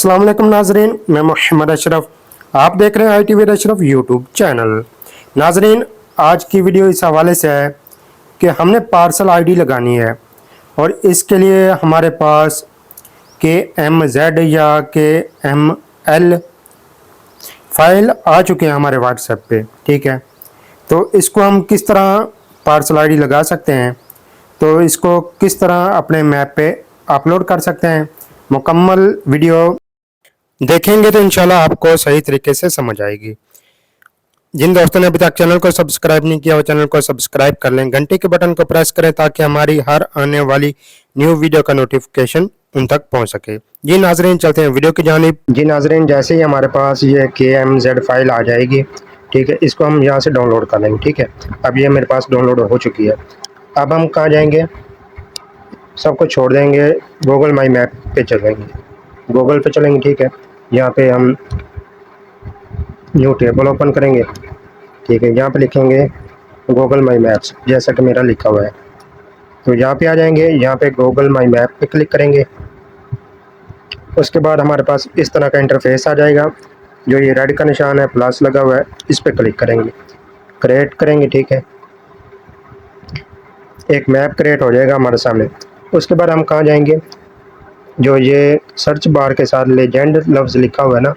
अस्सलाम वालेकुम नाजरीन, मैं मोहम्मद अशरफ। आप देख रहे हैं I T V Ashraf YouTube channel. नाजरीन, आज की वीडियो इस हवाले से है कि हमने पार्सल आईडी लगानी है और इसके लिए हमारे पास KMZ या KML फाइल आ चुके हैं हमारे व्हाट्सएप पे। ठीक है, तो इसको हम किस तरह पार्सल आईडी लगा सकते हैं, तो इसको किस तरह अपने मैप पे अपलोड कर सकते हैं, मुकम्मल वीडियो देखेंगे तो इंशाल्लाह आपको सही तरीके से समझ आएगी। जिन दोस्तों ने अभी तक चैनल को सब्सक्राइब नहीं किया वो चैनल को सब्सक्राइब कर लें, घंटे के बटन को प्रेस करें ताकि हमारी हर आने वाली न्यू वीडियो का नोटिफिकेशन उन तक पहुंच सके। जी नाजरीन, चलते हैं वीडियो की जानिब। जी नाजरीन, जैसे ही हमारे पास ये KMZ फाइल आ जाएगी, ठीक है, इसको हम यहाँ से डाउनलोड कर लेंगे। ठीक है, अब ये मेरे पास डाउनलोड हो चुकी है। अब हम कहाँ जाएंगे, सबको छोड़ देंगे, गूगल माई मैप पे चलेंगे। गूगल पे चलेंगे, ठीक है, यहाँ पे हम न्यू टेबल ओपन करेंगे। ठीक है, यहाँ पे लिखेंगे गूगल माई मैप्स, जैसा कि मेरा लिखा हुआ है। तो यहाँ पे आ जाएंगे, यहाँ पे गूगल माई मैप पे क्लिक करेंगे। उसके बाद हमारे पास इस तरह का इंटरफेस आ जाएगा, जो ये रेड का निशान है, प्लस लगा हुआ है, इस पर क्लिक करेंगे, क्रिएट करेंगे। ठीक है, एक मैप क्रिएट हो जाएगा हमारे सामने। उसके बाद हम कहाँ जाएंगे, जो ये सर्च बार के साथ लेजेंड लफ्ज़ लिखा हुआ है ना,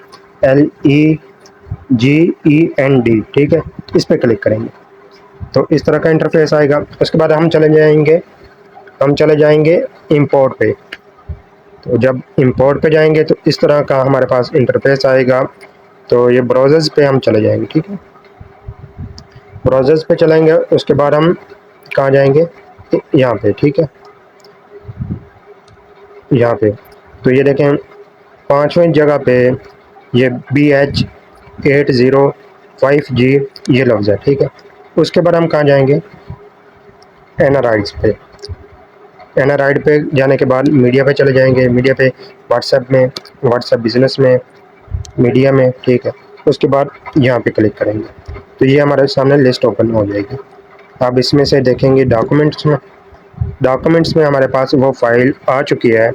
LEGEND, ठीक है, इस पर क्लिक करेंगे तो इस तरह का इंटरफेस आएगा। उसके बाद हम चले जाएंगे इंपोर्ट पे। तो जब इंपोर्ट पे जाएंगे तो इस तरह का हमारे पास इंटरफेस आएगा। तो ये ब्राउज़र्स पे हम चले जाएंगे। ठीक है, ब्राउज़र्स पे चलेंगे। उसके बाद हम कहाँ जाएंगे, यहाँ पे। ठीक है, यहाँ पे तो ये देखें 5वें जगह पे ये BH805G ये लफ्ज़ है। ठीक है, उसके बाद हम कहाँ जाएंगे, एनाराइड्स पे। एनाराइड पे जाने के बाद मीडिया पे चले जाएंगे। मीडिया पे व्हाट्सएप में, व्हाट्सएप बिजनेस में, मीडिया में। ठीक है, उसके बाद यहाँ पे क्लिक करेंगे तो ये हमारे सामने लिस्ट ओपन हो जाएगी। अब इसमें से देखेंगे डॉक्यूमेंट्स में हमारे पास वो फाइल आ चुकी है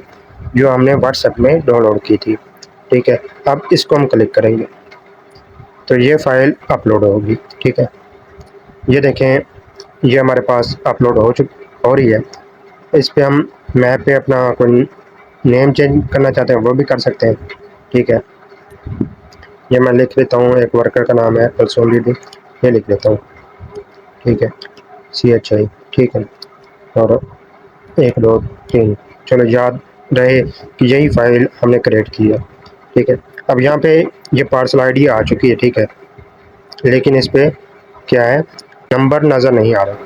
जो हमने व्हाट्सएप में डाउनलोड की थी। ठीक है, अब इसको हम क्लिक करेंगे तो ये फाइल अपलोड होगी। ठीक है, ये देखें, ये हमारे पास अपलोड हो रही है। इस पे हम मैप पे अपना कोई नेम चेंज करना चाहते हैं वो भी कर सकते हैं। ठीक है, ये मैं लिख लेता हूँ, एक वर्कर का नाम है कुलसुम बीबी, ये लिख लेता हूँ। ठीक है, CHI। ठीक है, और 1 2 3, चलो याद रहे कि यही फाइल हमने क्रिएट की है। ठीक है, अब यहाँ पे ये पार्सल आईडी आ चुकी है। ठीक है, लेकिन इस पे क्या है, नंबर नज़र नहीं आ रहा।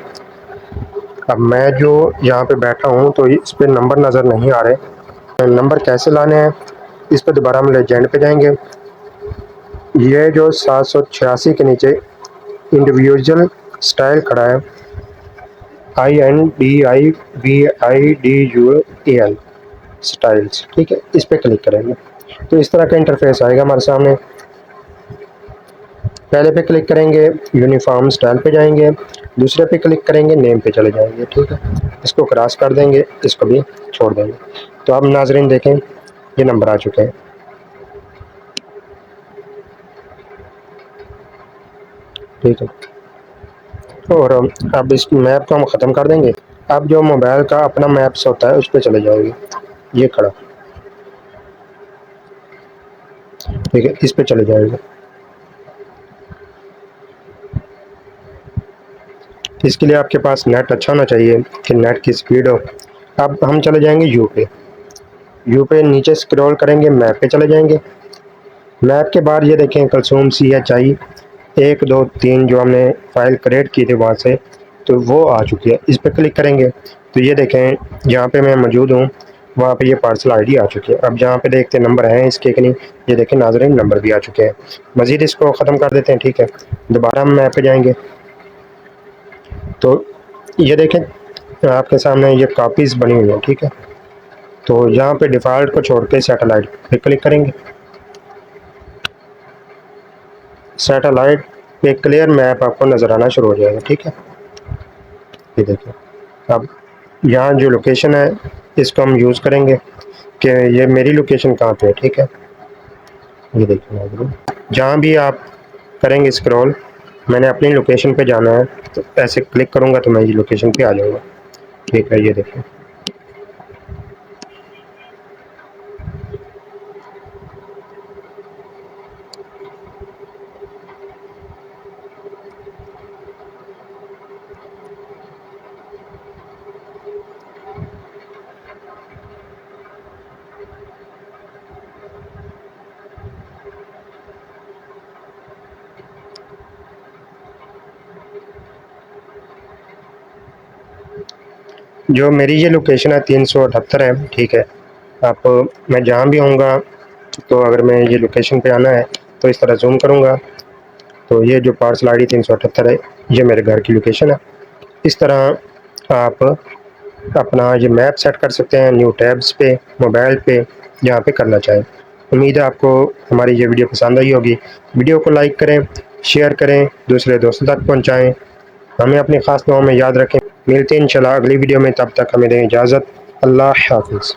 अब मैं जो यहाँ पे बैठा हूँ तो इस पे नंबर नज़र नहीं आ रहे। तो नंबर कैसे लाने हैं, इस पे दोबारा हम लेजेंड पे जाएंगे। ये जो 786 के नीचे इंडिविजुअल स्टाइल खड़ा है, INDIVIDUAL स्टाइल्स। ठीक है, इस पे क्लिक करेंगे तो इस तरह का इंटरफेस आएगा हमारे सामने। पहले पे क्लिक करेंगे, यूनिफॉर्म स्टाइल पे जाएंगे, दूसरे पे क्लिक करेंगे, नेम पे चले जाएंगे। ठीक है, इसको क्रॉस कर देंगे, इसको भी छोड़ देंगे। तो अब नाजरीन देखें, ये नंबर आ चुके हैं। ठीक है, और अब इस मैप को हम ख़त्म कर देंगे। अब जो मोबाइल का अपना मैप्स होता है उस पर चले जाएंगे, ये खड़ा। ठीक है, इस पे चले जाएंगे। इसके लिए आपके पास नेट अच्छा होना चाहिए कि नेट की स्पीड हो। अब हम चले जाएंगे यू पे नीचे स्क्रॉल करेंगे, मैप पे चले जाएंगे। मैप के बाद ये देखें कुलसुम CHI 1 2 3 जो हमने फाइल क्रिएट की थी वहाँ से, तो वो आ चुकी है। इस पर क्लिक करेंगे तो ये देखें, जहाँ पे मैं मौजूद हूँ वहाँ पे ये पार्सल आईडी आ चुकी है। अब जहाँ पे देखते नंबर हैं इसके कि नहीं, ये देखें नाज़रीन, नंबर भी आ चुके हैं। मज़ीद इसको ख़त्म कर देते हैं। ठीक है, दोबारा हम मैप पे जाएंगे तो ये देखें आपके सामने ये कॉपीज़ बनी हुई हैं। ठीक है, तो यहाँ पे डिफ़ॉल्ट को छोड़ के सैटेलाइट पे क्लिक करेंगे। सैटेलाइट पे क्लियर मैप आपको नज़र आना शुरू हो जाएगा। ठीक है, ये देखिए, अब यहाँ जो लोकेशन है इसको हम यूज़ करेंगे कि ये मेरी लोकेशन कहाँ पे है। ठीक है, یہ دیکھیں ناظرین، جہاں بھی آپ کریں گے اسکرول، میں نے اپنی لوکیشن پہ جانا ہے تو ایسے کلک کروں گا تو میں یہ لوکیشن پہ آ جاؤں گا. ٹھیک ہے، یہ دیکھیں. جو میری یہ لوکیشن ہے 378 ہے. ٹھیک ہے، آپ میں جہاں بھی ہوں گا تو اگر میں یہ لوکیشن پہ آنا ہے تو اس طرح زوم کروں گا تو یہ جو پارسل آئی ڈی 378 ہے یہ میرے گھر کی لوکیشن ہے. اس طرح آپ اپنا یہ میپ سیٹ کر سکتے ہیں نیو ٹیبز پہ، موبائل پہ، جہاں پہ کرنا چاہیں. امید ہے آپ کو ہماری یہ ویڈیو پسند آئی ہوگی. ویڈیو کو لائک کریں، شیئر کریں، دوسرے دوستوں تک پہنچائیں. ہمیں اپنی خاص دعاؤں میں یاد رکھیں. ملتے ہیں انشاءاللہ اگلی ویڈیو میں، تب تک ہمیں دیں اجازت. اللہ حافظ.